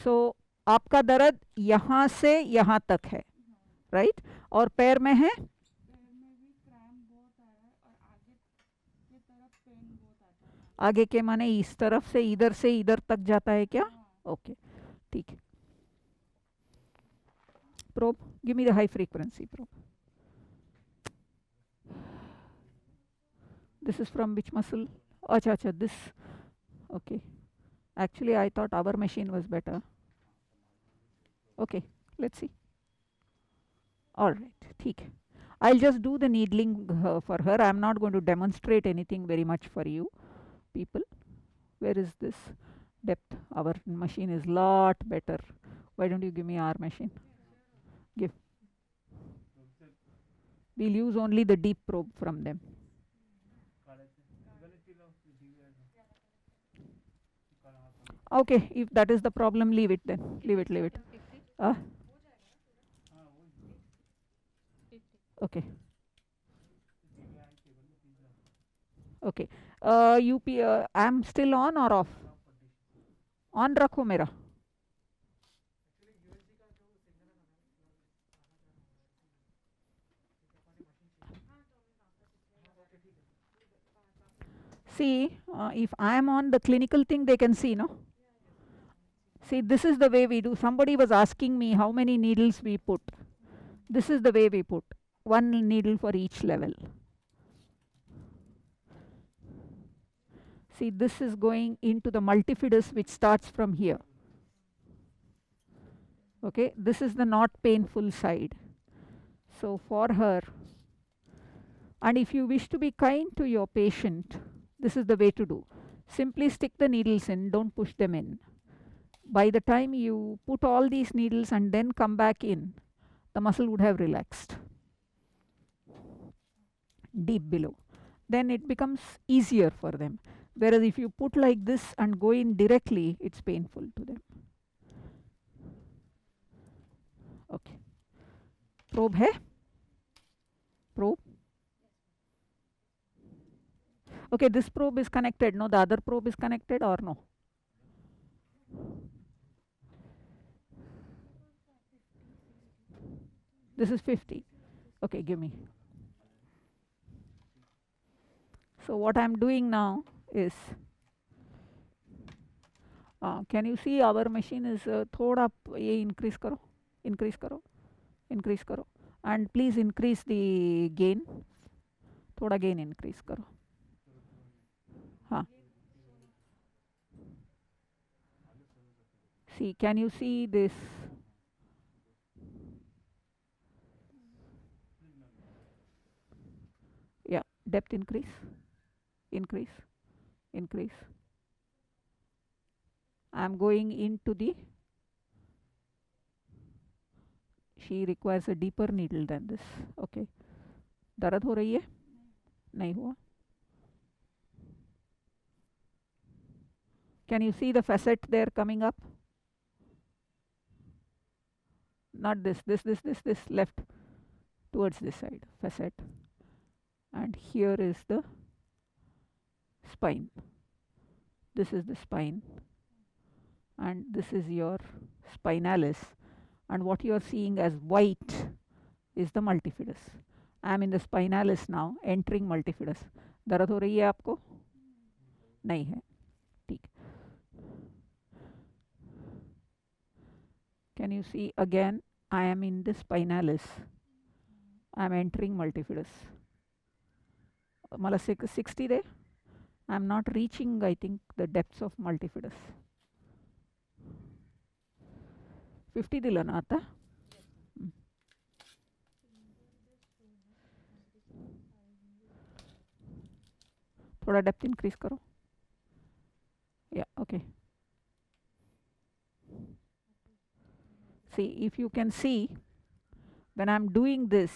सो आपका दर्द यहाँ से यहाँ तक है, राइट? और पैर में है? पैर में भी क्रैम्प बहुत आ रहा है और आगे की तरफ पेन बहुत आता है। आगे के माने इस तरफ से इधर तक जाता है क्या? हाँ। ओके, ठीक है. Probe, give me the high frequency probe. This is from which muscle? Acha, acha, this. Okay. Actually, I thought our machine was better. Okay, let's see. All right, ठीक है. I'll just do the needling for her. I'm not going to demonstrate anything very much for you people. Where is this depth? Our machine is lot better. Why don't you give me our machine? Give. We'll use only the deep probe from them. Okay, if that is the problem, leave it then. Leave it, leave it. Okay. Okay. I'm still on or off? On रखो मेरा. See, if I am on the clinical thing, they can see, no? See, this is the way we do. Somebody was asking me how many needles we put. This is the way we put. One needle for each level. See, this is going into the multifidus, which starts from here. Okay, this is the not painful side. So for her, and if you wish to be kind to your patient, this is the way to do. Simply stick the needles in, don't push them in. By the time you put all these needles and then come back in, the muscle would have relaxed deep below. Then it becomes easier for them. Whereas if you put like this and go in directly, it's painful to them. Okay. Probe hai? Probe? Okay, this probe is connected. No, the other probe is connected or no? This is 50. Okay, give me. So what I'm doing now is, can you see our machine is thoda ye increase karo, increase karo, increase karo, and please increase the gain. Thoda gain increase karo. हाँ. See, can you see this? Yeah, depth increase, increase, increase. I'm going into the, she requires a deeper needle than this. Okay. दर्द हो रही है? नहीं हुआ. Can you see the facet there coming up? Not this, this left towards this side, facet. And here is the spine. This is the spine. And this is your spinalis. And what you are seeing as white is the multifidus. I am in the spinalis now, entering multifidus. दर्द हो रही है आपको? नहीं है. ठीक. Can you see again? I am in the spinalis. I am entering multifidus. मला 60 there. I am not reaching, I think, the depths of multifidus. 50 दिला ना आता? थोड़ा डेप्थ इंक्रीज करो. Yeah, okay. See, if you can see, when I'm doing this,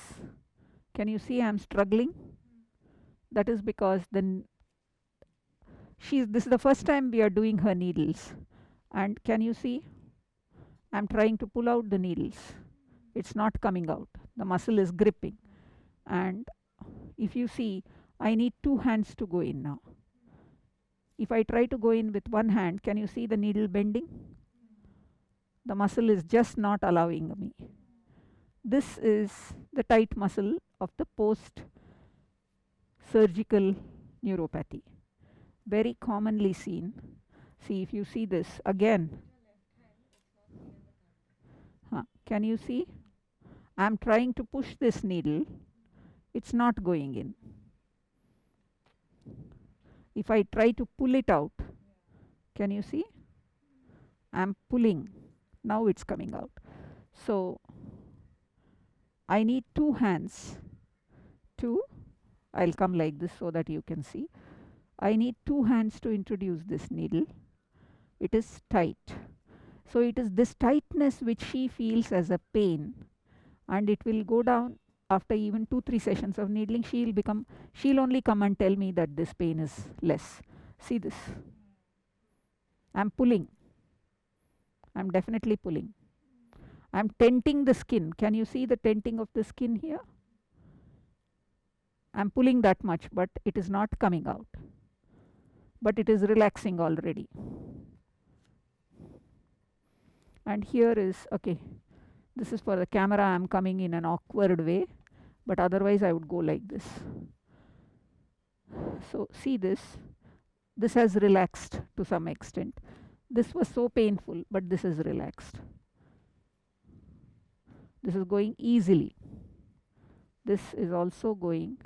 can you see I'm struggling? That is because this is the first time we are doing her needles. And can you see? I'm trying to pull out the needles. It's not coming out. The muscle is gripping. And if you see, I need 2 hands to go in now. If I try to go in with one hand, can you see the needle bending? The muscle is just not allowing me. This is the tight muscle of the post surgical neuropathy, very commonly seen. See, if you see this again, can you see? I'm trying to push this needle, it's not going in. If I try to pull it out, can you see? I'm pulling, now it's coming out. So I need two hands to, I'll come like this so that you can see. I need two hands to introduce this needle. It is tight. So it is this tightness which she feels as a pain, and it will go down after even 2-3 sessions of needling. She'll only come and tell me that this pain is less. See this. I'm pulling. I'm definitely pulling. I'm tenting the skin. Can you see the tenting of the skin here? I'm pulling that much, but it is not coming out. But it is relaxing already. And here is, okay, this is for the camera. I'm coming in an awkward way, but otherwise I would go like this. So see this. This has relaxed to some extent. This was so painful, but this is relaxed. This is going easily. This is also going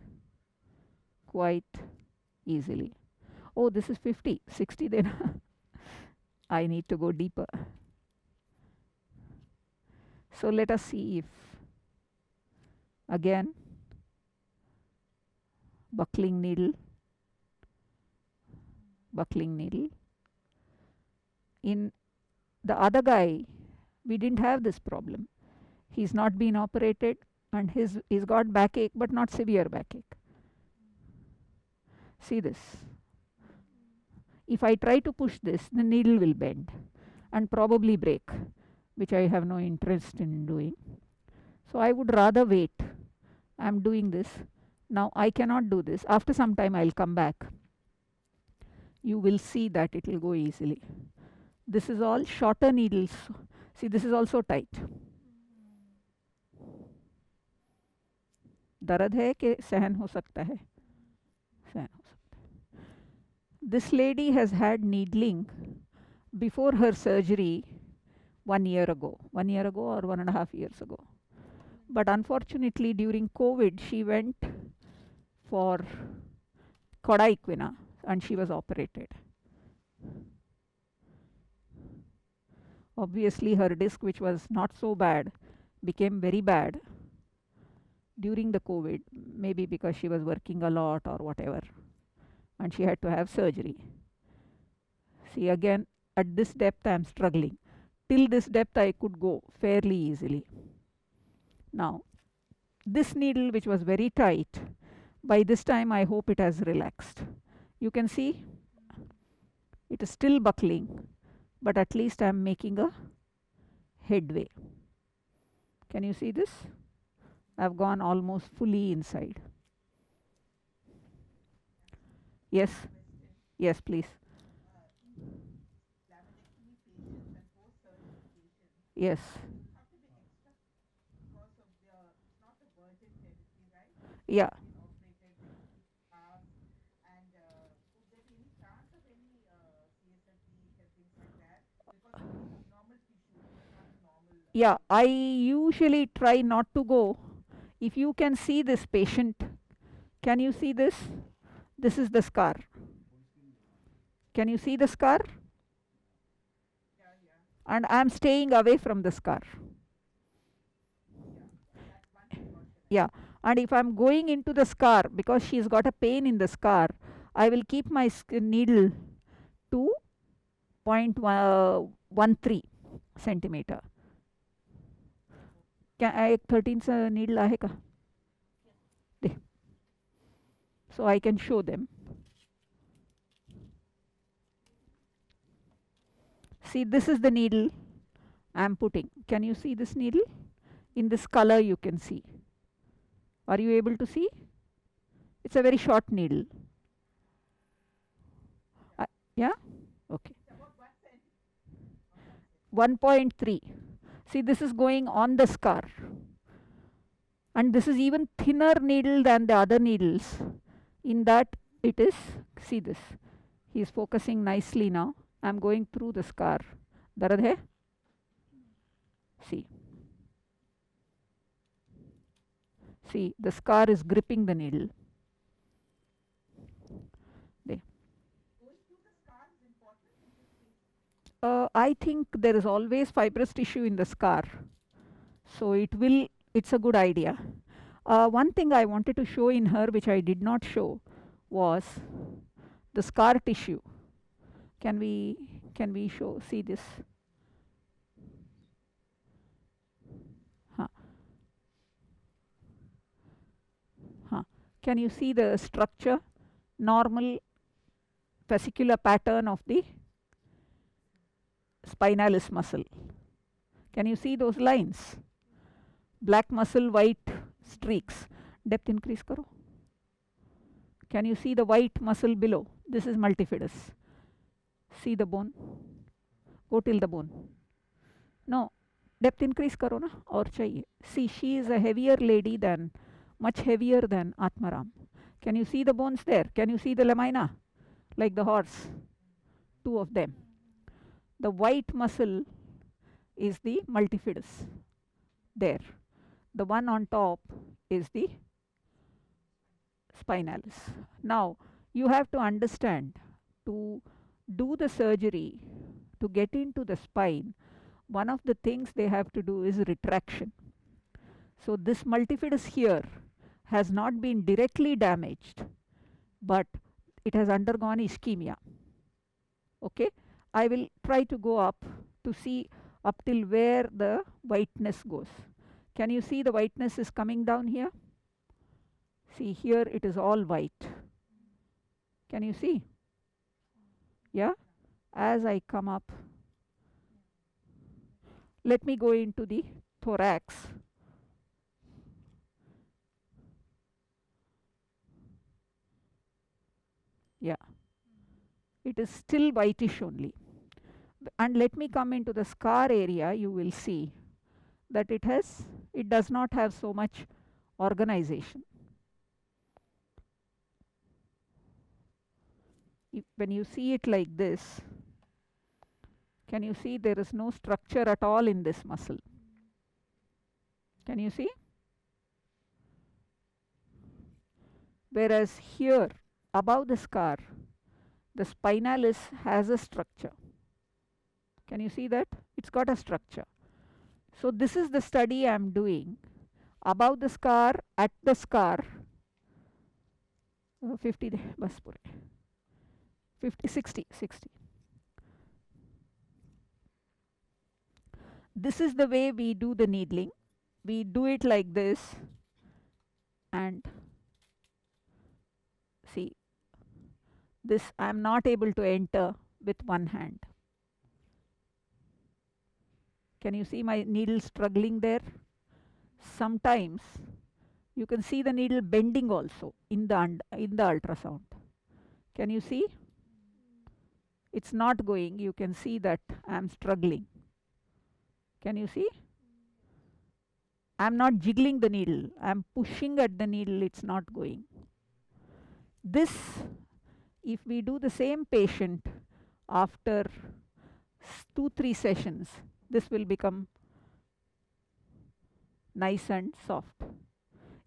quite easily. Oh, this is 50, 60 then. I need to go deeper. So let us see if, again, buckling needle. In the other guy, we didn't have this problem. He's not been operated and he's got backache, but not severe backache. See this. If I try to push this, the needle will bend and probably break, which I have no interest in doing. So I would rather wait. I'm doing this. Now I cannot do this. After some time I'll come back. You will see that it will go easily. This is all shorter needles. See, this is also tight. दर्द है कि सहन हो सकता है? सहन हो सकता है. This lady has had needling before her surgery 1 year ago. 1 year ago or 1.5 years ago. But unfortunately during COVID she went for Kodaiquina and she was operated. Obviously her disc, which was not so bad, became very bad during the COVID, maybe because she was working a lot or whatever, and she had to have surgery. See, again, at this depth I am struggling. Till this depth I could go fairly easily. Now, this needle, which was very tight, by this time I hope it has relaxed. You can see it is still buckling, but at least I am making a headway. Can you see this? I've gone almost fully inside. Yes, yes, please. Yes. Yeah. Yeah, I usually try not to go. If you can see this patient, can you see this? This is the scar. Can you see the scar? And I'm staying away from the scar. Yeah, and if I'm going into the scar, because she's got a pain in the scar, I will keep my needle to 0.13 centimeter. एक 13 needle आहे का? So I can show them. See, this is the needle I'm putting. Can you see this needle? In this color you can see. Are you able to see? It's a very short needle. Yeah? Okay. 1.3. See, this is going on the scar, and this is even thinner needle than the other needles, in that it is, see this, he is focusing nicely now. I am going through the scar. Darad hai? See. See, the scar is gripping the needle. There. I think there is always fibrous tissue in the scar, so it's a good idea. One thing I wanted to show in her, which I did not show, was the scar tissue. Can we show? See this? Can you see the structure? Normal fascicular pattern of the spinalis muscle. Can you see those lines? Black muscle, white streaks. Depth increase karo. Can you see the white muscle below? This is multifidus. See the bone. Go till the bone. No, depth increase karo na, aur chahiye. See, she is a heavier lady than, much heavier than Atmaram. Can you see the bones there? Can you see the lamina? Like the horse. Two of them. The white muscle is the multifidus. There. The one on top is the spinalis. Now, you have to understand, to do the surgery, to get into the spine, one of the things they have to do is retraction. So this multifidus here has not been directly damaged, but it has undergone ischemia. Okay, I will try to go up to see up till where the whiteness goes. Can you see the whiteness is coming down here? See, here it is all white. Can you see? Yeah? As I come up, let me go into the thorax. Yeah. It is still whitish only. And let me come into the scar area. You will see that it does not have so much organization. When you see it like this, can you see there is no structure at all in this muscle? Can you see? Whereas here, above the scar, the spinalis has a structure. Can you see that? It's got a structure. So this is the study I am doing. Above the scar, at the scar, 50, 60. This is the way we do the needling. We do it like this, and see, this I am not able to enter with one hand. Can you see my needle struggling there? Sometimes you can see the needle bending also in the ultrasound. Can you see? It's not going. You can see that I am struggling. Can you see? I am not jiggling the needle. I am pushing at the needle. It's not going. This, if we do the same patient after 2-3 sessions, this will become nice and soft.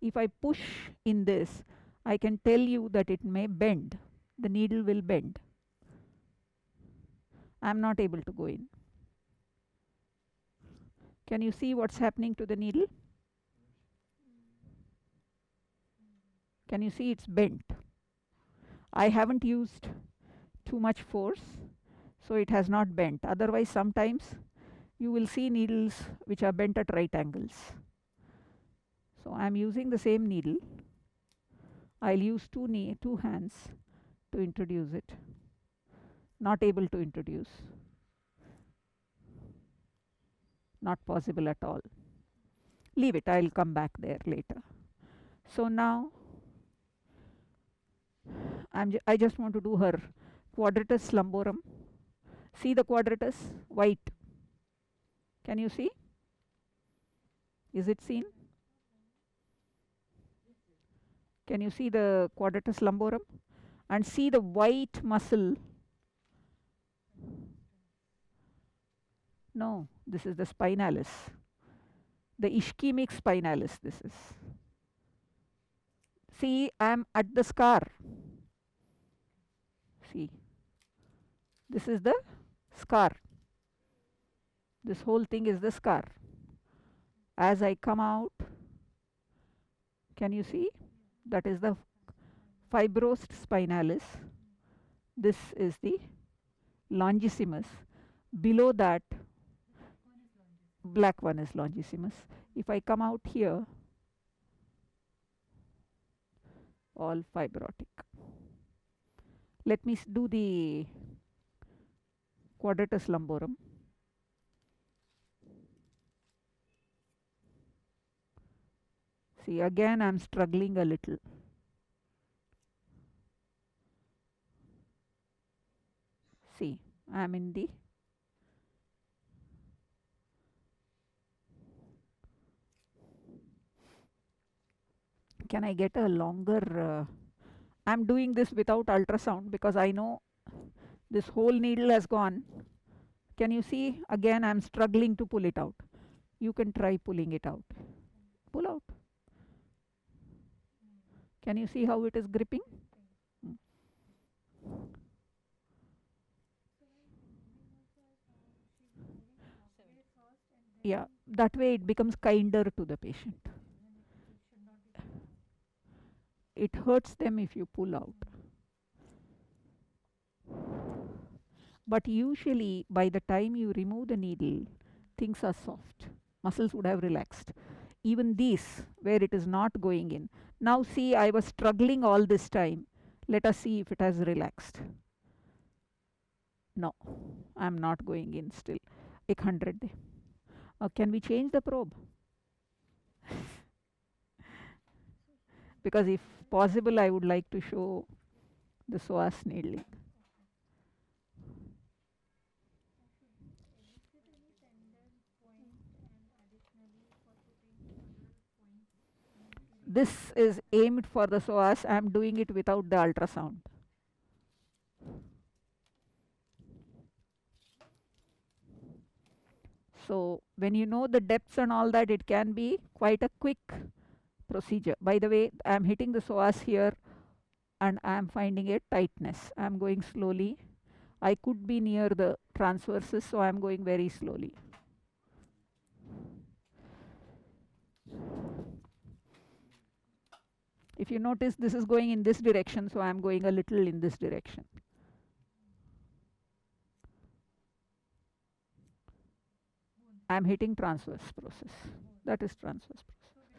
If I push in this, I can tell you that it may bend. The needle will bend. I am not able to go in. Can you see what's happening to the needle? Can you see it's bent? I haven't used too much force, so it has not bent. Otherwise, sometimes you will see needles which are bent at right angles. So I am using the same needle. I'll use two hands to introduce it. Not able to introduce. Not possible at all. Leave it. I'll come back there later. So now I just want to do her quadratus lumborum. See the quadratus? White. Can you see? Is it seen? Can you see the quadratus lumborum? And see the white muscle. No, this is the spinalis. The ischemic spinalis, this is. See, I am at the scar. See, this is the scar. This whole thing is the scar. As I come out, can you see? That is the fibrosed spinalis. This is the longissimus. Below that, black one is longissimus. If I come out here, all fibrotic. Let me do the quadratus lumborum. See, again I am struggling a little. See, I am in the can I get a longer I'm doing this without ultrasound because I know this whole needle has gone. Can you see? Again I'm struggling to pull it out. You can try pulling it out. Pull out. Can you see how it is gripping? Yeah, that way it becomes kinder to the patient. It hurts them if you pull out. But usually by the time you remove the needle, things are soft. Muscles would have relaxed. Even these, where it is not going in. Now see, I was struggling all this time. Let us see if it has relaxed. No, I am not going in still. 100. Can we change the probe? Because if possible, I would like to show the psoas needling. This is aimed for the psoas. I am doing it without the ultrasound. So when you know the depths and all that, it can be quite a quick procedure. By the way, I am hitting the psoas here and I am finding a tightness. I am going slowly. I could be near the transverses, so I am going very slowly. If you notice, this is going in this direction, so I am going a little in this direction. I am hitting transverse process. That is transverse process.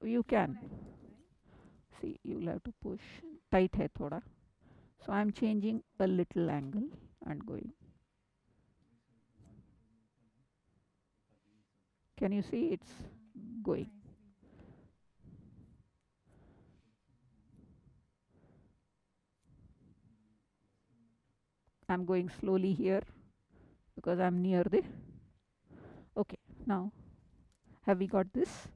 You can. See, you will have to push. Tight hai thoda. So I am changing a little angle and going. Can you see it's going? I'm going slowly here because I'm near the. Okay, now have we got this?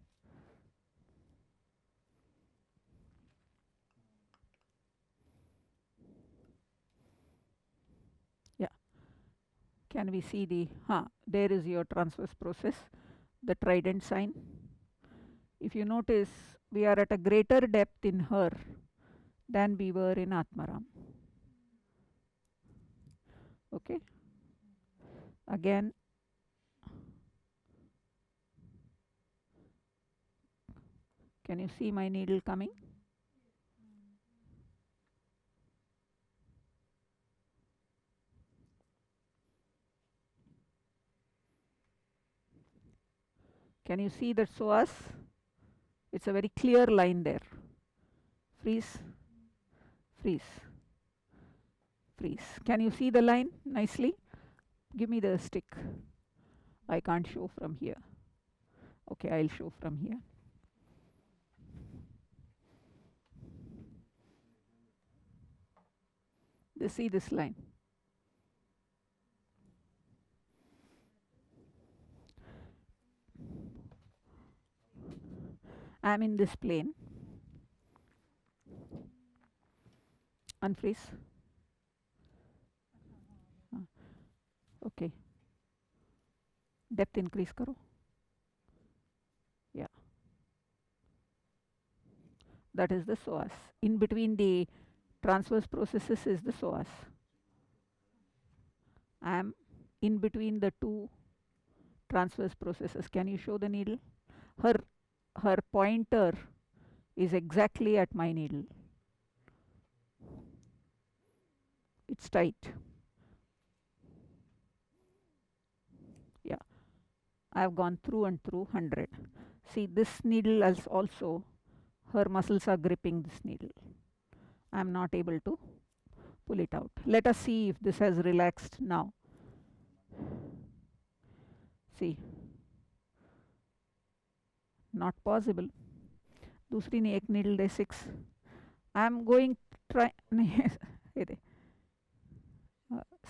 Yeah. Can we see the, there is your transverse process, the trident sign. If you notice, we are at a greater depth in her than we were in Atmaram. Okay. Again, can you see my needle coming? Can you see the psoas? It's a very clear line there. Freeze, freeze, freeze. Can you see the line nicely? Give me the stick. I can't show from here. Okay, I'll show from here. See this line. I am in this plane. Unfreeze. Okay. Depth increase karo. Yeah. That is the psoas. In between the transverse processes is the psoas. I am in between the two transverse processes. Can you show the needle? Her pointer is exactly at my needle. It's tight. Yeah, I have gone through and through 100. See, this needle is also, her muscles are gripping this needle. I am not able to pull it out. Let us see if this has relaxed now. See, not possible. दूसरी ने एक needle they 6. I am going try नहीं ये दे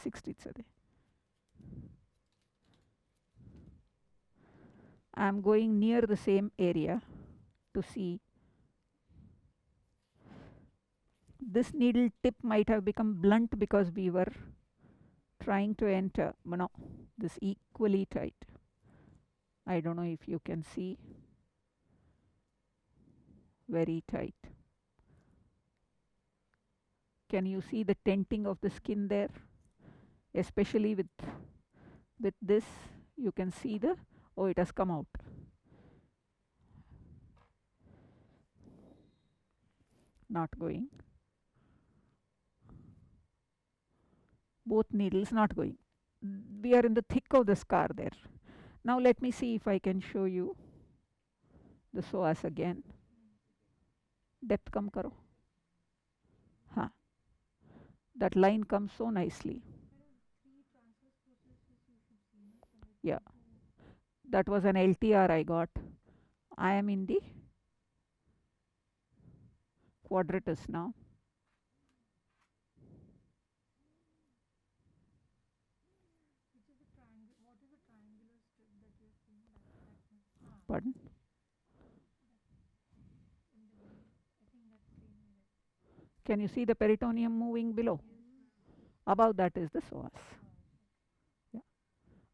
60 से दे. I am going near the same area to see. This needle tip might have become blunt because we were trying to enter. No, this equally tight. I don't know if you can see. Very tight. Can you see the tenting of the skin there? Especially with this, you can see the, oh, it has come out. Not going. Both needles not going. We are in the thick of the scar there. Now let me see if I can show you the psoas again. Depth come karo. Ha. That line comes so nicely. Yeah. That was an LTR I got. I am in the quadratus now. What is the triangular strip that you have seen? Pardon? I think that's same. Can you see the peritoneum moving below? Above that is the psoas. Yeah.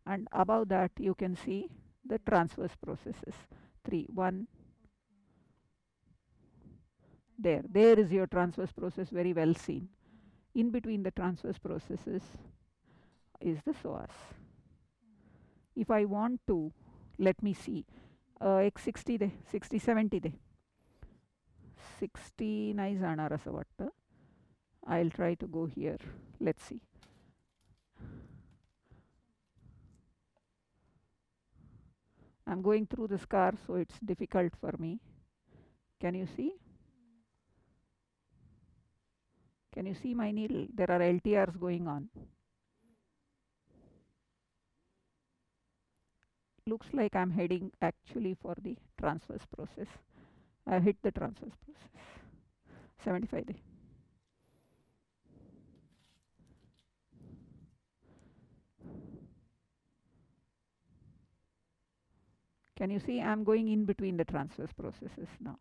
And above that you can see the transverse processes. 3, 1. There is your transverse process, very well seen. In between the transverse processes is the psoas. If I want to, let me see. X60 de, 60, 70 de. 60 नाही जाणार असं वाटतं. I'll try to go here. Let's see. I'm going through the scar, so it's difficult for me. Can you see? Can you see my needle? There are LTRs going on. Looks like I'm heading actually for the transverse process. I hit the transverse process. 75 de. Can you see I'm going in between the transverse processes now?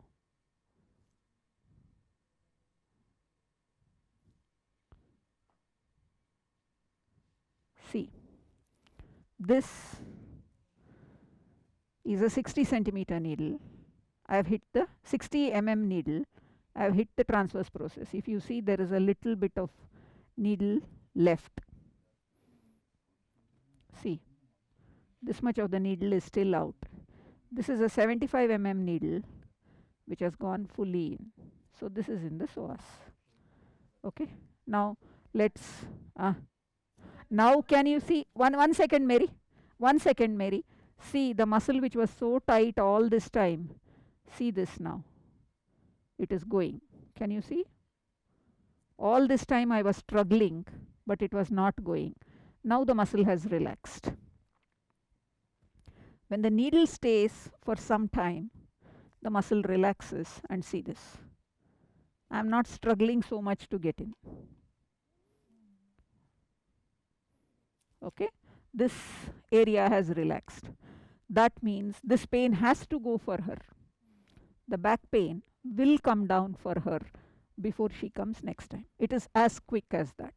See, this is a 60 centimeter needle. I have hit the 60 mm needle. I have hit the transverse process. If you see, there is a little bit of needle left. See, this much of the needle is still out. This is a 75 mm needle which has gone fully in. So this is in the psoas. Okay. Now let's. Now can you see? One second, Mary. 1 second, Mary. See the muscle which was so tight all this time. See this now. It is going. Can you see? All this time I was struggling, but it was not going. Now the muscle has relaxed. When the needle stays for some time, the muscle relaxes, and see this. I am not struggling so much to get in. Okay, this area has relaxed. That means this pain has to go for her. the back pain will come down for her before she comes next time. It is as quick as that.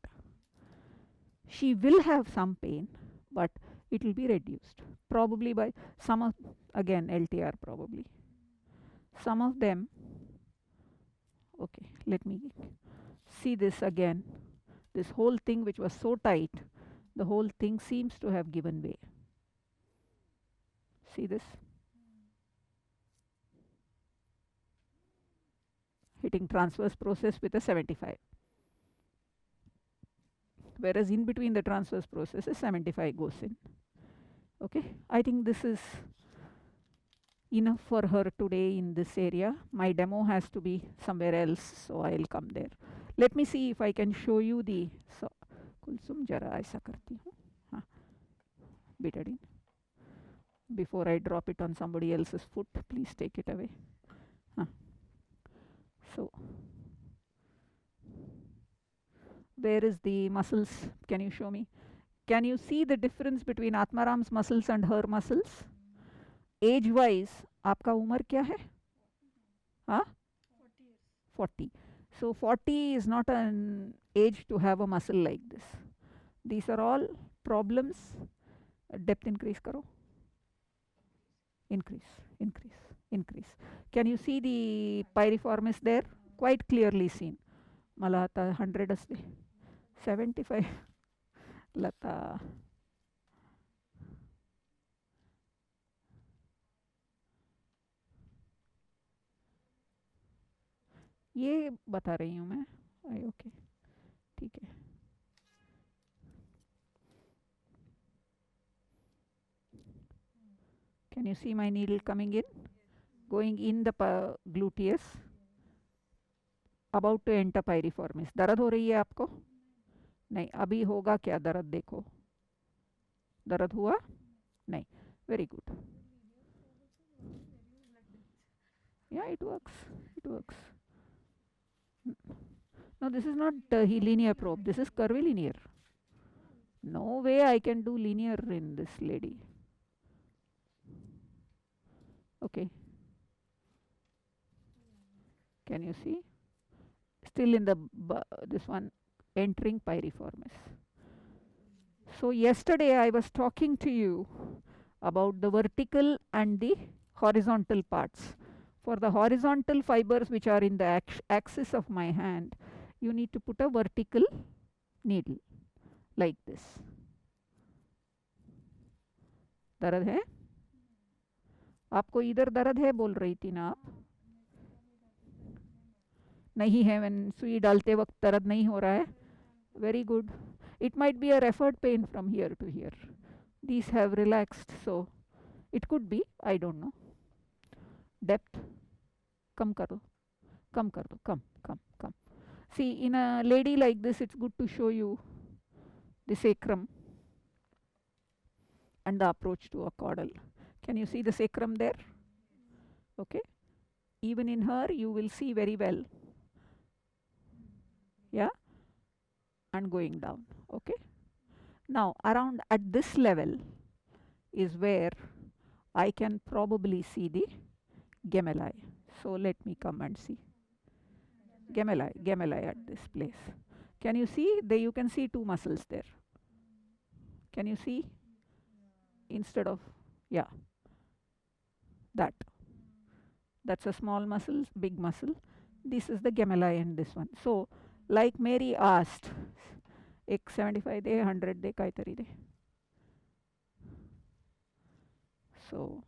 She will have some pain, but it will be reduced. Probably by some of, again, LTR probably. Some of them, okay, let me see this again. This whole thing which was so tight, the whole thing seems to have given way. See this? Hitting transverse process with a 75. Whereas in between the transverse processes, 75 goes in. Okay, I think this is enough for her today in this area. My demo has to be somewhere else, so I'll come there. Let me see if I can show you the. So, Kulsum जरा ऐसा करती हूँ, हाँ, betadine. Before I drop it on somebody else's foot, please take it away. So, where is the muscles? Can you show me? Can you see the difference between Atmaram's muscles and her muscles? Age wise, आपका उम्र क्या है? हाँ? 40. So 40 is not an age to have a muscle like this. These are all problems. Depth increase karo. Increase. Can you see the piriformis there? Quite clearly seen. Malata 100 asde. 75. Lata. ये बता रही हूँ मैं. Okay, ठीक है. Can you see my needle coming in? Going in the gluteus. About to enter piriformis. दर्द हो रही है आपको? नहीं. अभी होगा क्या दर्द? देखो. दर्द हुआ? नहीं. Very good. Yeah, it works. No, this is not linear probe. This is curvilinear. No way I can do linear in this lady. Okay. Can you see? Still in the this one entering piriformis. So yesterday I was talking to you about the vertical and the horizontal parts. For the horizontal fibers which are in the axis of my hand, you need to put a vertical needle like this. दर्द है? आपको इधर दर्द है बोल रही थी ना आप? नहीं है. when सुई डालते वक्त दर्द नहीं हो रहा है? Very good. It might be a referred pain from here to here. These have relaxed, so it could be. I don't know. Depth. Come kar do. Come. See, in a lady like this, it's good to show you the sacrum and the approach to a caudal. Can you see the sacrum there? Okay. Even in her, you will see very well. Yeah. And going down. Okay. Now, around at this level is where I can probably see the gemelli. So let me come and see. Gemelli at this place. Can you see? There you can see two muscles there. Can you see? Instead of, yeah, that. That's a small muscle, big muscle. This is the gemelli and this one. So, like Mary asked, एक 75 दे 100 दे काहीतरी दे. So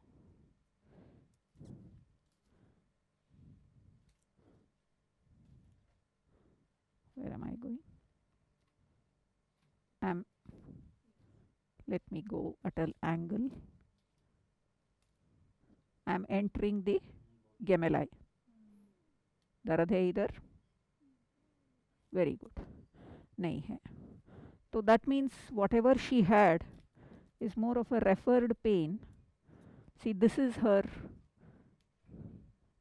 where am I going? Let me go at an angle. I am entering the gemelli. दर्द है इधर? Very good. नहीं है. So that means whatever she had is more of a referred pain. See, this is her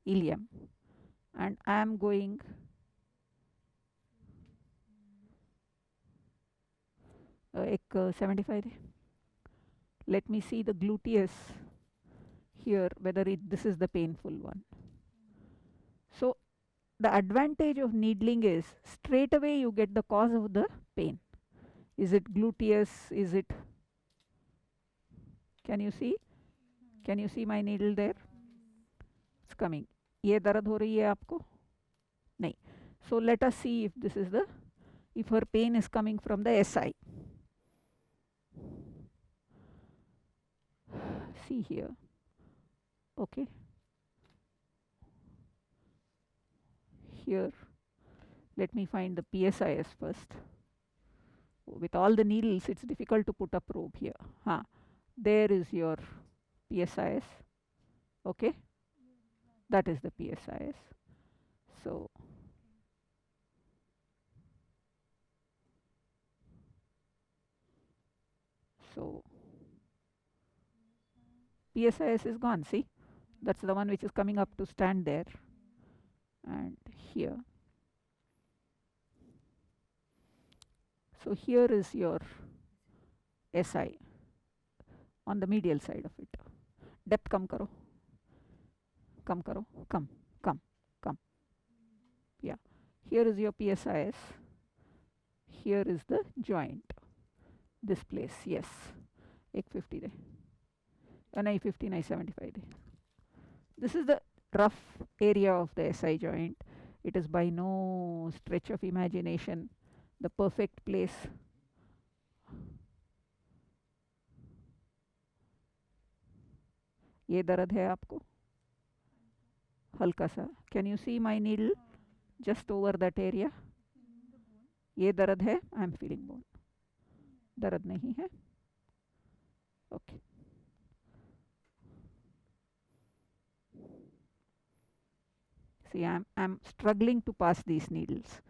ilium, and I am going एक 75 दे. Let me see the gluteus here, whether this is the painful one. So the advantage of needling is straight away you get the cause of the pain. Is it gluteus? Is it, can you see? Can you see my needle there? It's coming. ये दर्द हो रही है आपको? नहीं. So let us see if this is the, if her pain is coming from the SI. See here. Okay. Here, let me find the PSIS first. With all the needles, it's difficult to put a probe here. There is your PSIS. Okay, that is the PSIS. So PSIS is gone. See, that's the one which is coming up to stand there, and here. So here is your SI on the medial side of it. Depth come karo. Come karo. Come. Yeah. Here is your PSIS. Here is the joint. This place. Yes. 150 de. 50, 75 de. This is the rough area of the SI joint. It is by no stretch of imagination the perfect place. ये दर्द है आपको? हल्का सा. Can you see my needle just over that area? ये दर्द है? I am feeling bone. दर्द नहीं है? Okay. See, I'm struggling to pass these needles.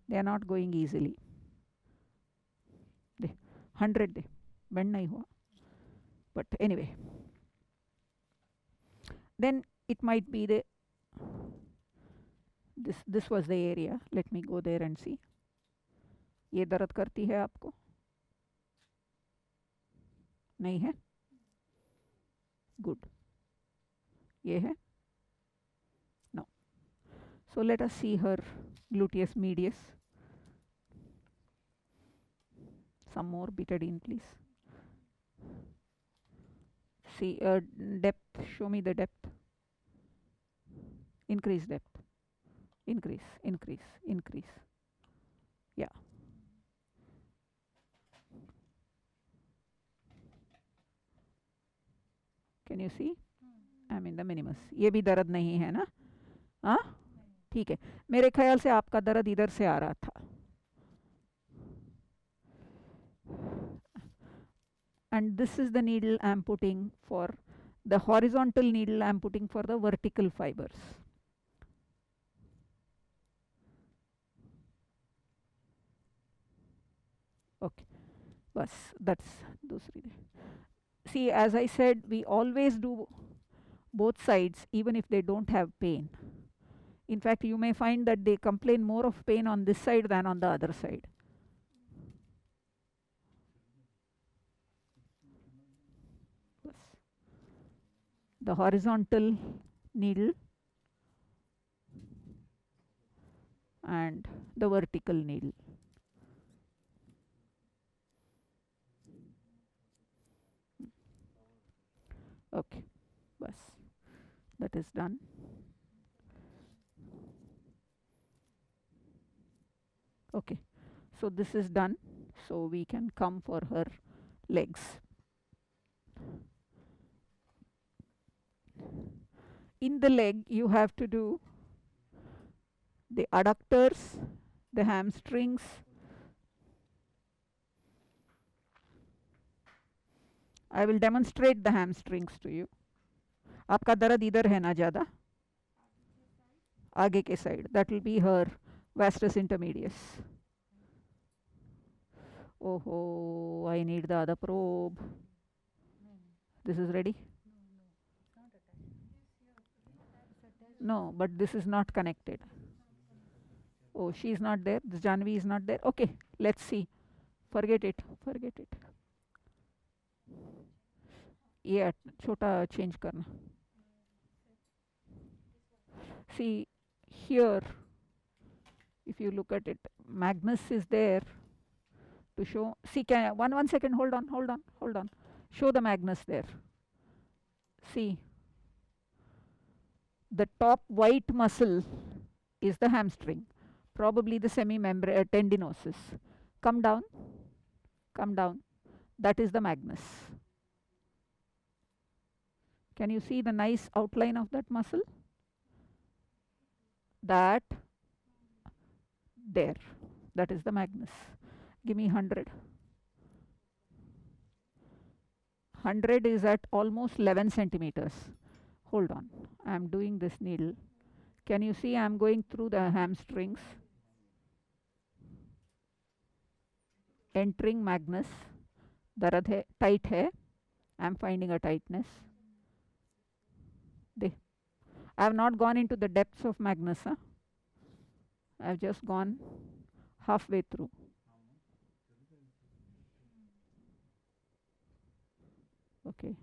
They are not going easily. 100 de. Bend nahi hua. But anyway. Then it might be the, this was the area. Let me go there and see. ये दर्द करती है आपको? नहीं है? Good. ये है? No. So let us see her gluteus medius. Some more betadine, please. See, depth. Show me the depth. Increase depth. Increase. Yeah. Can you see? I'm in the minimus. ये भी दर्द नहीं है ना? हाँ? ठीक है. मेरे ख्याल से आपका दर्द इधर से आ रहा था. And this is the needle I'm putting for the horizontal needle. I'm putting for the vertical fibers. Okay, bas, that's dusri. See, as I said, we always do both sides even if they don't have pain. In fact, you may find that they complain more of pain on this side than on the other side. The horizontal needle and the vertical needle. Okay, bas, that is done. Okay, so this is done. So we can come for her legs. In the leg, you have to do the adductors, the hamstrings, I will demonstrate the hamstrings to you. आपका दर्द इधर है ना ज़्यादा? आगे के side. That will be her vastus intermedius. Oh, I need the other probe. This is ready? No, but this is not connected. Oh, she is not there. This Janvi is not there. Okay, let's see. Forget it. ये छोटा change करना. See, here, if you look at it, Magnus is there to show. See, one second, hold on. Show the Magnus there. See, the top white muscle is the hamstring, probably the tendinosus. Come down. That is the Magnus. Can you see the nice outline of that muscle? That there. That is the Magnus. Give me 100. 100 is at almost 11 centimeters. Hold on. I am doing this needle. Can you see I am going through the hamstrings? Entering Magnus. Darad hai, tight hai. I am finding a tightness. I have not gone into the depths of Magnus. I have just gone halfway through. Okay.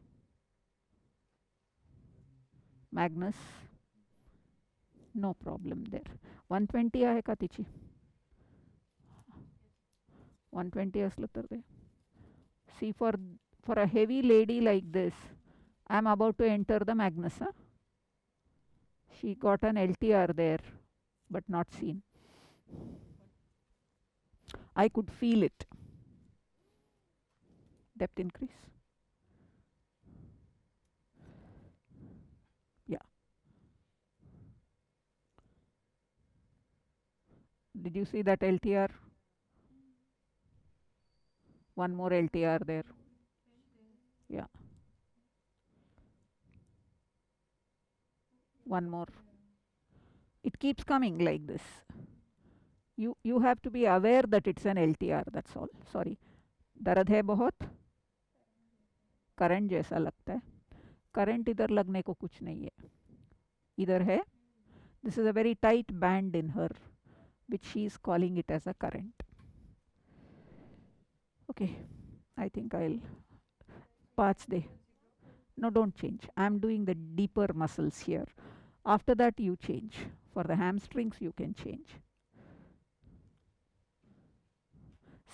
Magnus. No problem there. 120 आहे का तिची? 120 असलं तर दे. See, for a heavy lady like this, I am about to enter the Magnus. She got an LTR there, but not seen. I could feel it. Depth increase. Yeah. Did you see that LTR? One more LTR there. Yeah. One more. It keeps coming like this. You have to be aware that it's an LTR, that's all. Sorry. दर्द है बहुत? Current जैसा लगता है. Current इधर लगने को कुछ नहीं है. इधर है. This is a very tight band in her, which she is calling it as a current. Okay, I think I'll pass the. No, don't change. I'm doing the deeper muscles here. After that, you change. For the hamstrings, you can change.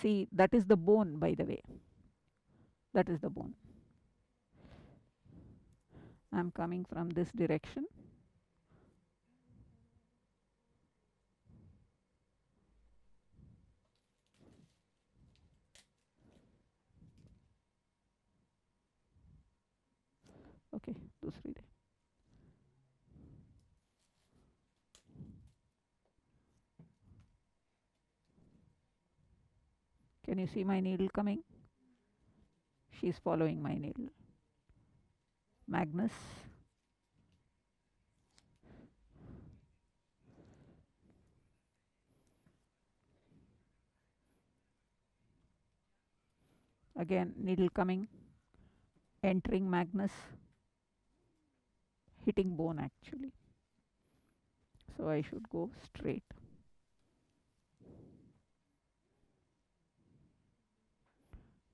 See, that is the bone, by the way. That is the bone. I'm coming from this direction. Okay, दूसरी दे. Can you see my needle coming? She's following my needle. Magnus. Again, needle coming, entering Magnus, hitting bone actually. So I should go straight.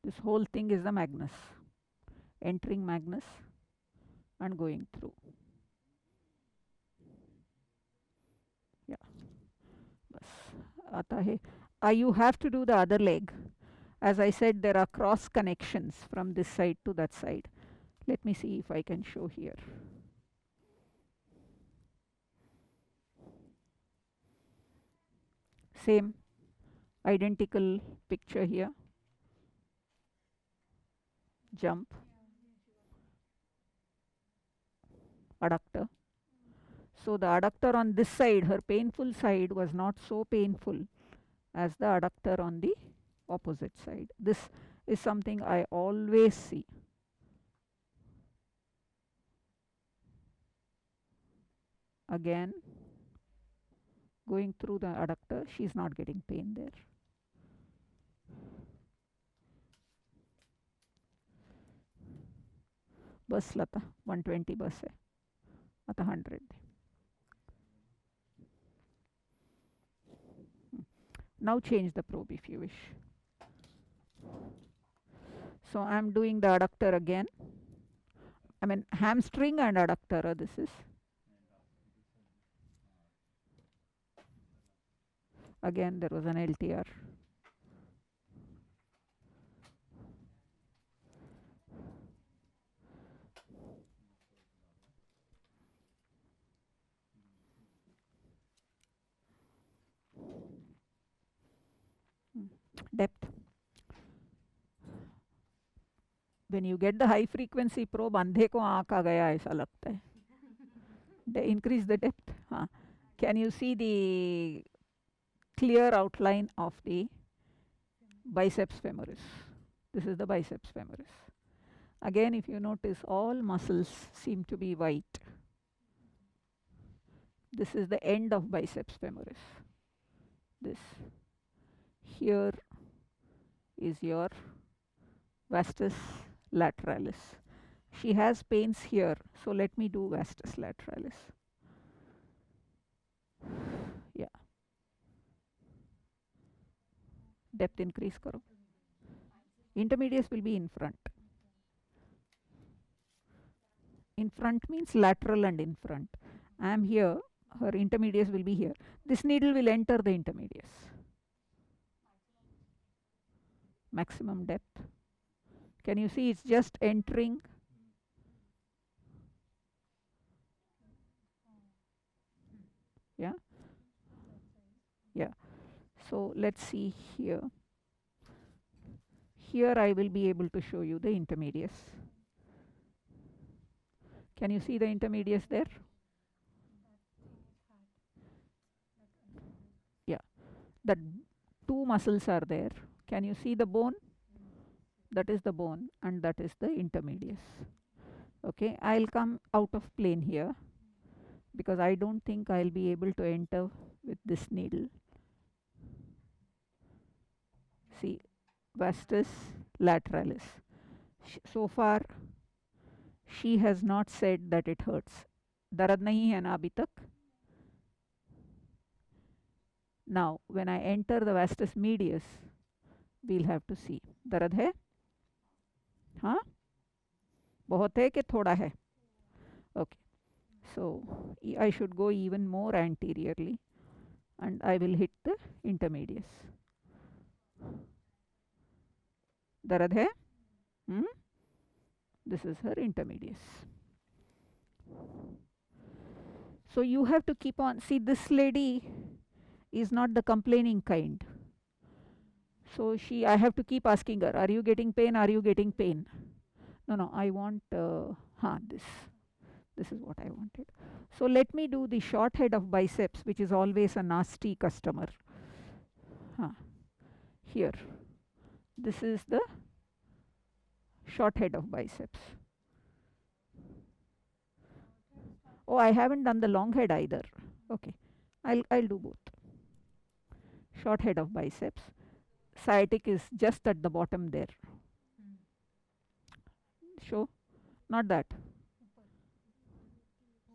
This whole thing is the Magnus. Entering Magnus and going through. Yeah. Bas. Aata hai. You have to do the other leg. As I said, there are cross connections from this side to that side. Let me see if I can show here. Same identical picture here. Jump. Adductor. So the adductor on this side, her painful side, was not so painful as the adductor on the opposite side. This is something I always see. Again, going through the adductor, she's not getting pain there. Bus lata 120 bus hai. Ata 100. Now change the probe if you wish. So I'm doing the adductor again. I mean hamstring and adductor. This is Again, there was an LTR. Depth. When you get the high frequency probe, अंधे को आँख आ गया ऐसा लगता है. Increase the depth. हाँ. Can you see the clear outline of the biceps femoris? This is the biceps femoris. Again, if you notice, all muscles seem to be white. This is the end of biceps femoris. This. Here is your vastus lateralis. She has pains here, so let me do vastus lateralis. Yeah. Depth increase karo. Intermedius will be in front. In front means lateral and in front. I am here, her intermedius will be here. This needle will enter the intermedius. Maximum depth. Can you see it's just entering? Yeah. Yeah. So let's see here. Here I will be able to show you the intermedius. Can you see the intermedius there? Yeah. The two muscles are there. Can you see the bone? That is the bone and that is the intermedius. Okay, I'll come out of plane here because I don't think I'll be able to enter with this needle. See, vastus lateralis. So far, she has not said that it hurts. Darad nahi hai na abhi tak. Now, when I enter the vastus medius, we'll have to see. Darad hai? हाँ? बहुत है कि थोड़ा है? Okay. So, I should go even more anteriorly and I will hit the intermedius. Darad hai? This is her intermedius. So you have to keep on. See, this lady is not the complaining kind. So I have to keep asking her, are you getting pain? Are you getting pain? No, I want, this. This is what I wanted. So let me do the short head of biceps, which is always a nasty customer. Here. This is the short head of biceps. Oh, I haven't done the long head either. Okay, I'll do both. Short head of biceps. Sciatic is just at the bottom there. Show, not that.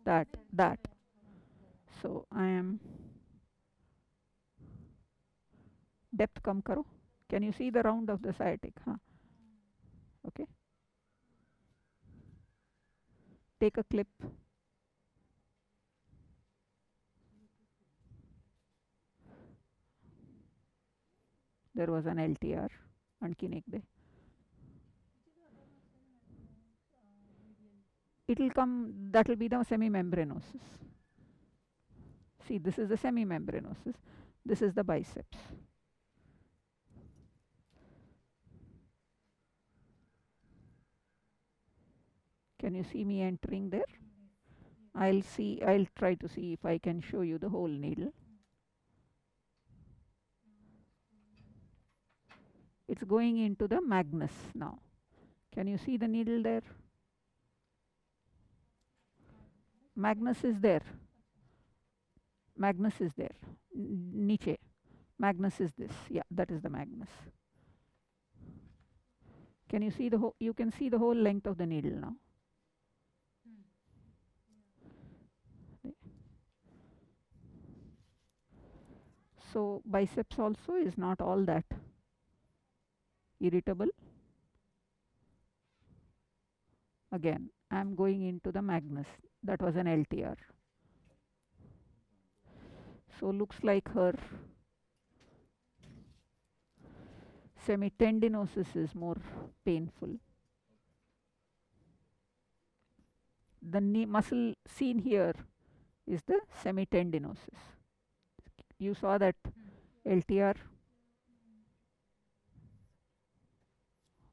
That. So I am depth come karo. Can you see the round of the sciatic? Okay. Take a clip. There was an LTR. Anki ek de. It will come, that will be the semimembranosus. See, this is the semimembranosus. This is the biceps. Can you see me entering there? I'll try to see if I can show you the whole needle. It's going into the magnus now. Can you see the needle there? Magnus is there. Magnus is there. Niche. Magnus is this. Yeah, that is the magnus. Can you see the whole? You can see the whole length of the needle now. So biceps also is not all that irritable. Again, I am going into the magnus. That was an LTR. So looks like her Semitendinosus is more painful. The knee muscle seen here is the semitendinosus. You saw that LTR.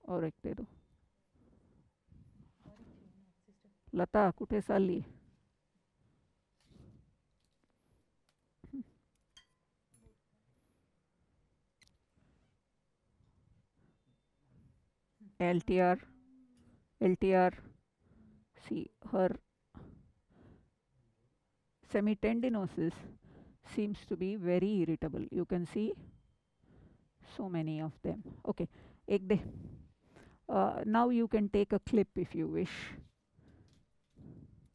और एक दे दो. लता कुठे चालली? LTR, LTR. See, her semitendinosus seems to be very irritable. You can see so many of them. Okay, ek de. Now you can take a clip if you wish.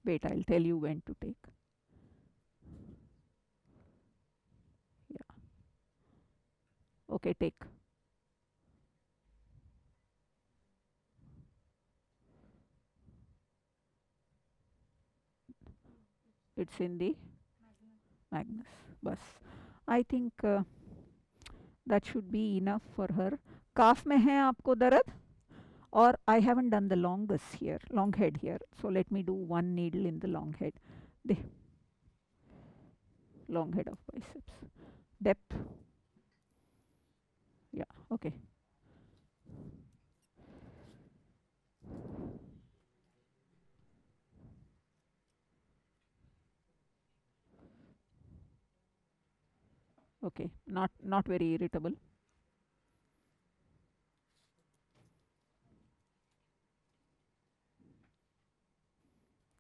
Wait, I'll tell you when to take. Yeah. Okay, take. It's in the Magnus. Bus. I think that should be enough for her. Calf में है आपको दर्द? Or I haven't done the longest here, long head here. So let me do one needle in the long head. The long head of biceps. Depth. Yeah, okay. Okay, not very irritable.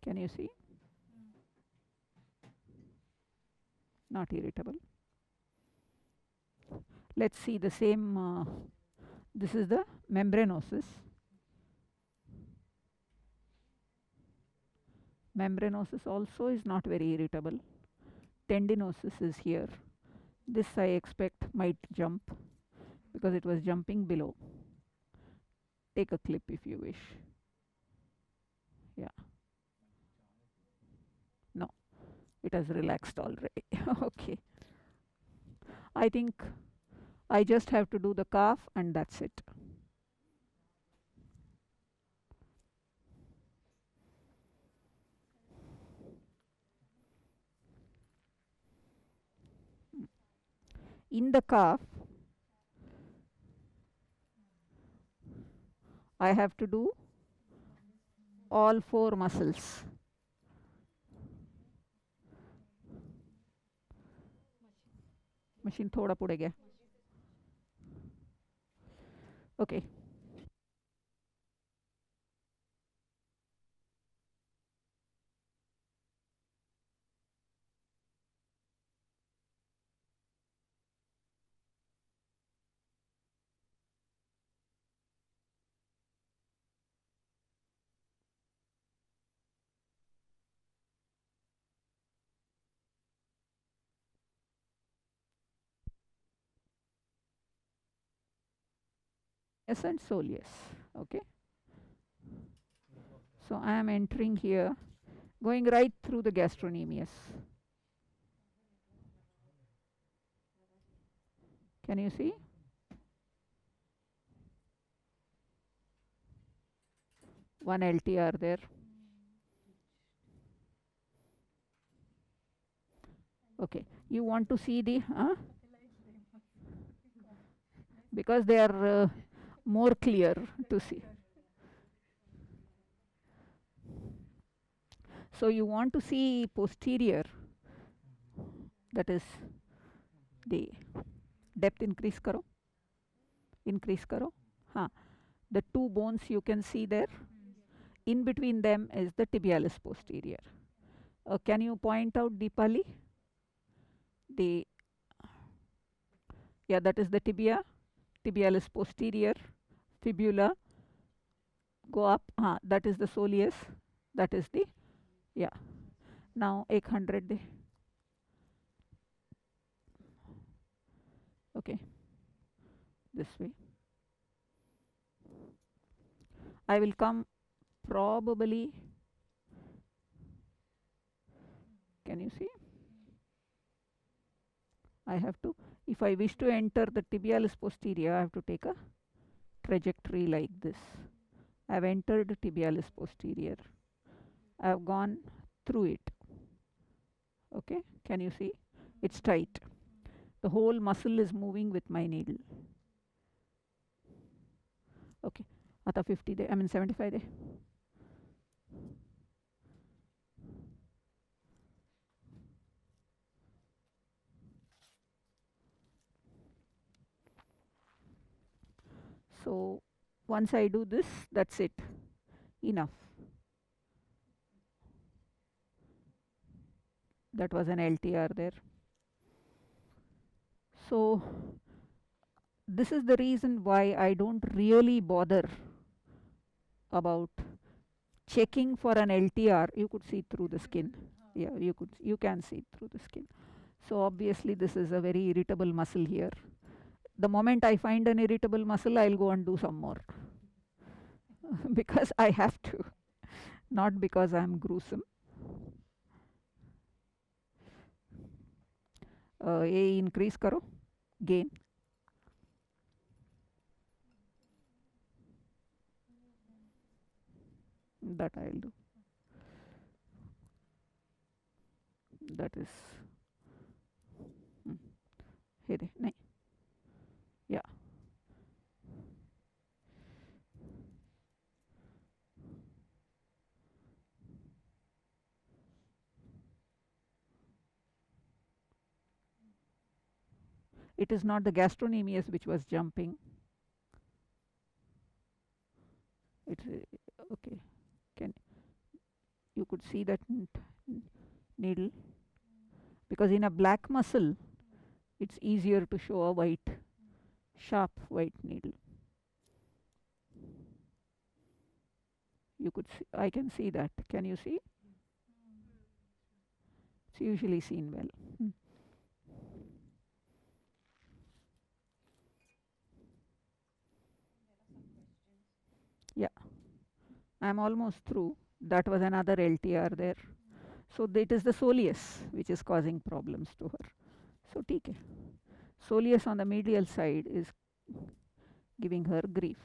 Can you see? Not irritable. Let's see the same. This is the membranosus. Membranosus also is not very irritable. Tendinosus is here. This I expect might jump because it was jumping below. Take a clip if you wish. Yeah. No, it has relaxed already. Okay. I think I just have to do the calf and that's it. In the calf, I have to do all 4 muscles. Machine थोड़ा पुढे गया. Okay. Yes and soleus. Okay. So I am entering here, going right through the gastrocnemius. Can you see? One LTR there. Okay. You want to see the because they are more clear to see. So you want to see posterior, that is the depth increase karo. हाँ, the 2 bones you can see there. In between them is the tibialis posterior. Can you point out Deepali? Yeah, that is the tibia, tibialis posterior, fibula. Go up. That is the soleus. That is the, yeah. Now 100 de. Okay. This way. I will come probably. Can you see? I have to, if I wish to enter the tibialis posterior, I have to take a trajectory like this. I have entered tibialis posterior. I have gone through it. Okay, can you see? It's tight. The whole muscle is moving with my needle. Okay, आता 50 there, I mean 75 there. So once I do this, that's it, enough. That was an LTR there. So this is the reason why I don't really bother about checking for an LTR. You could see through the skin. Yeah, you can see through the skin. So obviously this is a very irritable muscle here. The moment I find an irritable muscle, I'll go and do some more. Because I have to, not because I'm gruesome. A increase karo, gain. That I'll do. That is here, nahi. Yeah. It is not the gastrocnemius which was jumping. It's okay. Can you could see that needle, because in a black muscle it's easier to show a white, sharp white needle. You could see, I can see that. Can you see? It's usually seen well. Yeah, I'm almost through. That was another LTR there. So it is the soleus which is causing problems to her. So TK. Soleus on the medial side is giving her grief.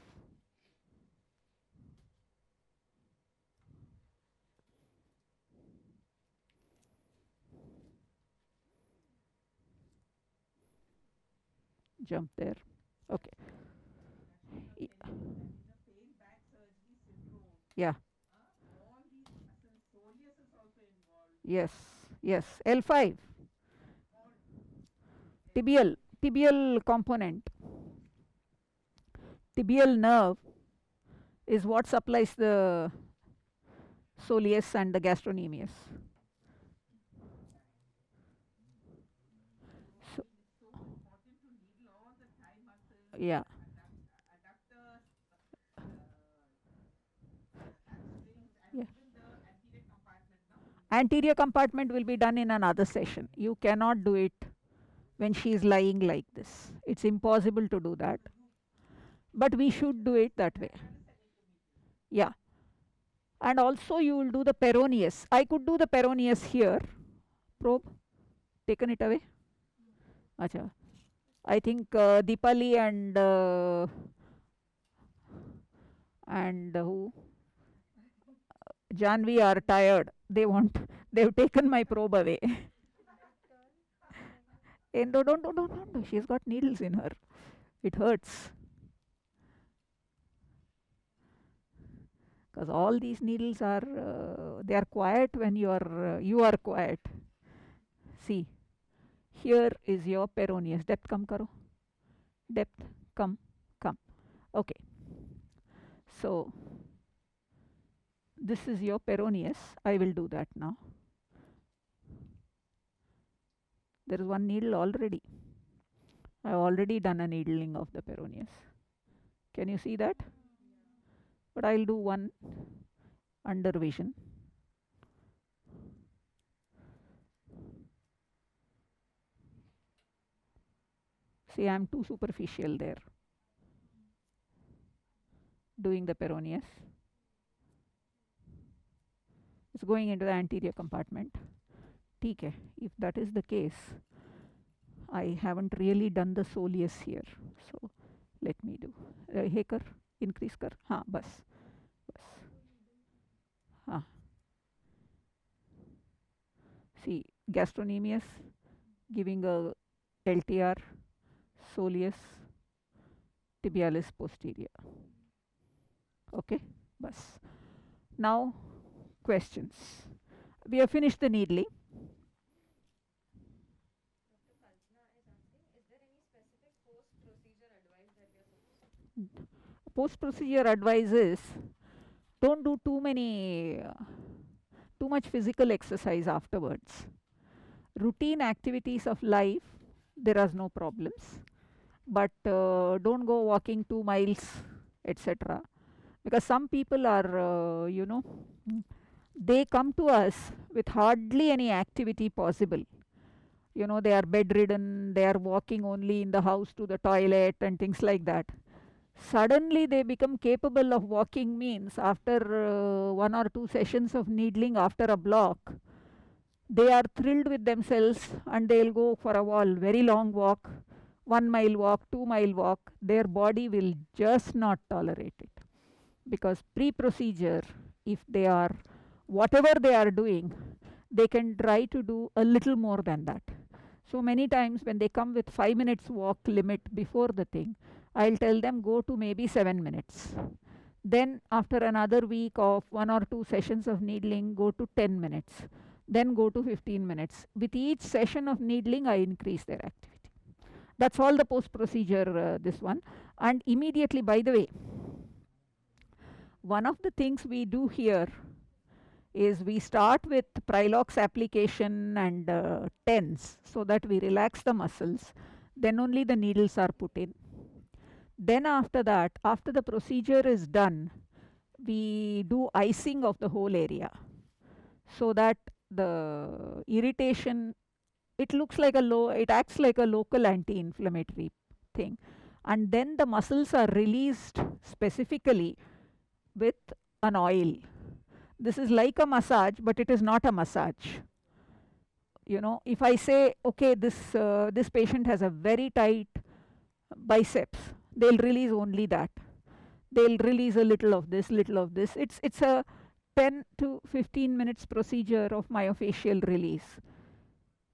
Jump there. Okay. Yeah. Yes. Yes. L5. Tibial component. Tibial nerve is what supplies the soleus and the gastrocnemius. So, yeah. Yeah. Anterior compartment will be done in another session. You cannot do it when she is lying like this. It's impossible to do that. But we should do it that way. Yeah. And also you will do the peroneus. I could do the peroneus here. Probe. Taken it away. Acha. I think Deepali and who? Janvi are tired. They've taken my probe away. And don't. She's got needles in her. It hurts. Because all these needles are, they are quiet when you are quiet. See, here is your peroneus. Depth come karo. Depth come. Okay. So this is your peroneus. I will do that now. There is one needle already. I have already done a needling of the peroneus. Can you see that? But I'll do one under vision. See, I am too superficial there. Doing the peroneus. It's going into the anterior compartment. Okay, if that is the case, I haven't really done the soleus here. So let me do. हे कर, increase कर. हाँ बस. हाँ. See, gastrocnemius giving a LTR, soleus, tibialis posterior. Okay, bas. Now, questions. We have finished the needling. Dr. Kalpana is asking, is there any specific post-procedure advice that we are supposed to do? Post-procedure advice is don't do too much physical exercise afterwards. Routine activities of life, there are no problems. But don't go walking 2 miles, etc. Because some people are, they come to us with hardly any activity possible. They are bedridden, they are walking only in the house to the toilet and things like that. Suddenly they become capable of walking, means after 1 or 2 sessions of needling after a block, they are thrilled with themselves and they'll go for a very long walk, 1 mile walk, 2 mile walk. Their body will just not tolerate it. Because pre-procedure, if they are, whatever they are doing, they can try to do a little more than that. So many times when they come with 5 minutes walk limit before the thing, I'll tell them go to maybe 7 minutes. Then after another week of 1 or 2 sessions of needling, go to 10 minutes. Then go to 15 minutes. With each session of needling, I increase their activity. That's all the post-procedure, this one. And immediately, by the way, one of the things we do here is we start with Prilox application and TENS so that we relax the muscles. Then only the needles are put in. Then after that, after the procedure is done, we do icing of the whole area so that the irritation, it acts like a local anti-inflammatory thing. And then the muscles are released specifically with an oil. This is like a massage, but it is not a massage. If I say, okay, this patient has a very tight biceps, they'll release only that. They'll release a little of this, little of this. It's a 10 to 15 minutes procedure of myofascial release.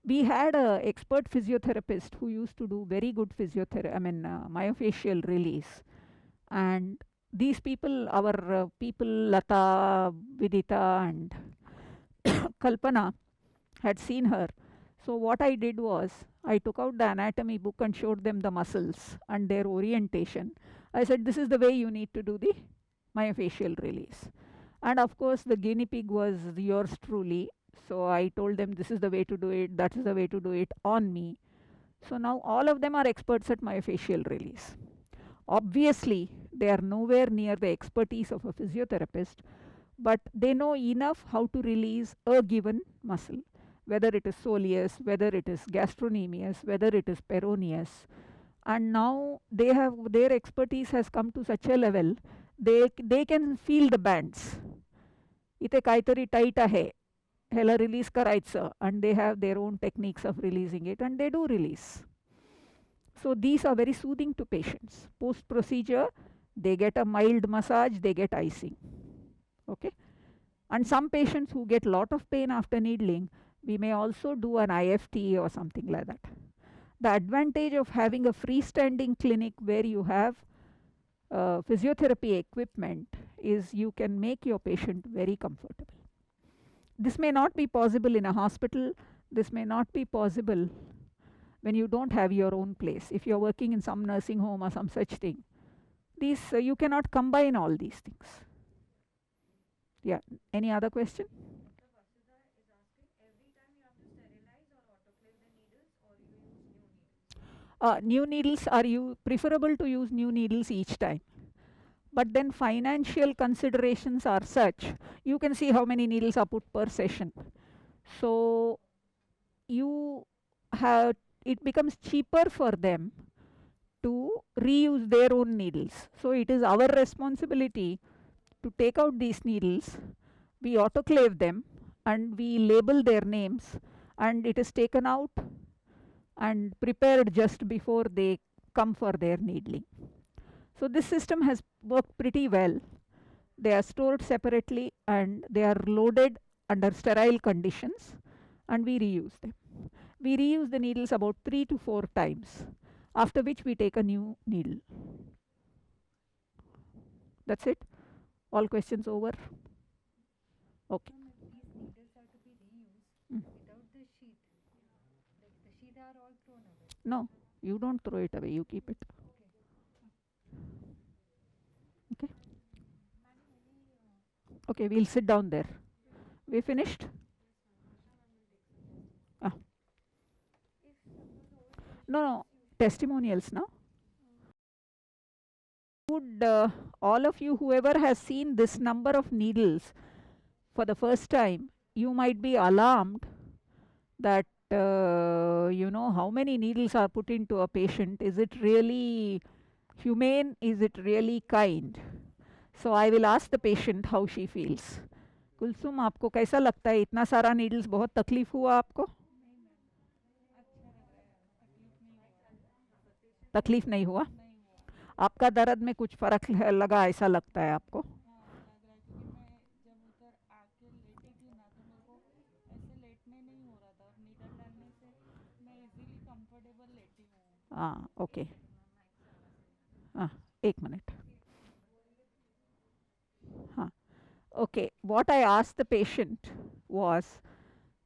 We had an expert physiotherapist who used to do very good myofascial release. And these people, our people, Lata, Vidita and Kalpana, had seen her. So what I did was, I took out the anatomy book and showed them the muscles and their orientation. I said, this is the way you need to do the myofascial release. And of course, the guinea pig was yours truly. So I told them, this is the way to do it, that is the way to do it on me. So now all of them are experts at myofascial release. Obviously, they are nowhere near the expertise of a physiotherapist, but they know enough how to release a given muscle, whether it is soleus, whether it is gastrocnemius, whether it is peroneus. And now their expertise has come to such a level, they can feel the bands. इथे काहीतरी tight आहे, ह्याला release करायचं, and they have their own techniques of releasing it, and they do release. So these are very soothing to patients. Post-procedure, they get a mild massage, they get icing. Okay? And some patients who get lot of pain after needling, we may also do an IFT or something like that. The advantage of having a freestanding clinic where you have physiotherapy equipment is you can make your patient very comfortable. This may not be possible in a hospital. This may not be possible when you don't have your own place. If you're working in some nursing home or some such thing, these you cannot combine all these things. Yeah. Any other question? Dr. Vasudha is asking, every time you have to sterilize or autoclave the needles, or you use new needles? New needles are preferable to use new needles each time. But then financial considerations are such, you can see how many needles are put per session. So it becomes cheaper for them to reuse their own needles. So it is our responsibility to take out these needles, we autoclave them, and we label their names, and it is taken out and prepared just before they come for their needling. So this system has worked pretty well. They are stored separately and they are loaded under sterile conditions, and we reuse them. We reuse the needles about 3 to 4 times, after which we take a new needle. That's it. All questions over? Okay. Ma'am, if these needles are to be reused Mm. without the sheath, like the sheath are all thrown away. No, you don't throw it away, you keep it. Okay. Okay, we'll sit down there. We finished? Ah. No, testimonials now. Would all of you, whoever has seen this number of needles for the first time, you might be alarmed that how many needles are put into a patient. Is it really humane? Is it really kind? So I will ask the patient how she feels. Kulsum, आपको कैसा लगता है? इतना सारा needles, बहुत तकलीफ हुआ आपको? तकलीफ नहीं हुआ? आपका दर्द में कुछ फर्क लगा, ऐसा लगता है आपको? हाँ, ओके. हाँ, एक मिनट. हाँ, okay. What I asked the patient was,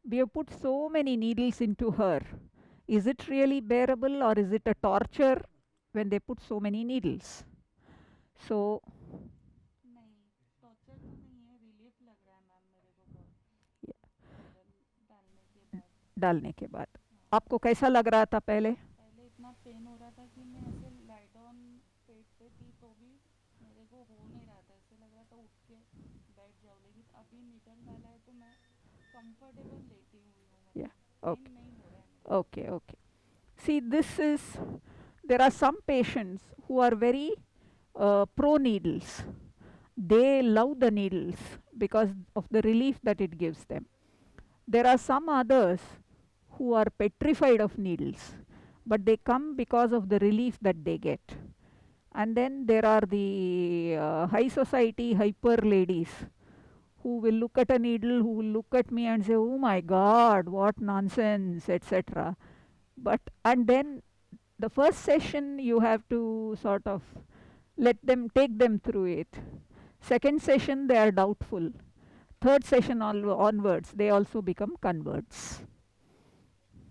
we have put so many needles into her. Is it really bearable or is it a torture when they put so many needles? So, नहीं, torture तो नहीं है, relief लग रहा है ma'am मेरे को बहुत डालने के बाद. डालने के बाद आपको कैसा लग रहा था पहले? पहले इतना पेन हो रहा था कि मैं ऐसे लाई डाउन पेट पे थी तो भी मेरे को हो नहीं रहा था, ऐसे लग रहा था उठ के बैठ जाऊँ, लेकिन अभी नीडल डाला है तो मैं कंफर्टेबल लेटी हुई हूँ. Yeah, pen okay. नहीं हो रहा है. Okay. See, there are some patients who are very pro needles. They love the needles because of the relief that it gives them. There are some others who are petrified of needles, but they come because of the relief that they get. And then there are the high society hyper ladies who will look at a needle, who will look at me and say, oh my God, what nonsense, etc. And then the first session you have to sort of take them through it. Second session they are doubtful. Third session onwards they also become converts.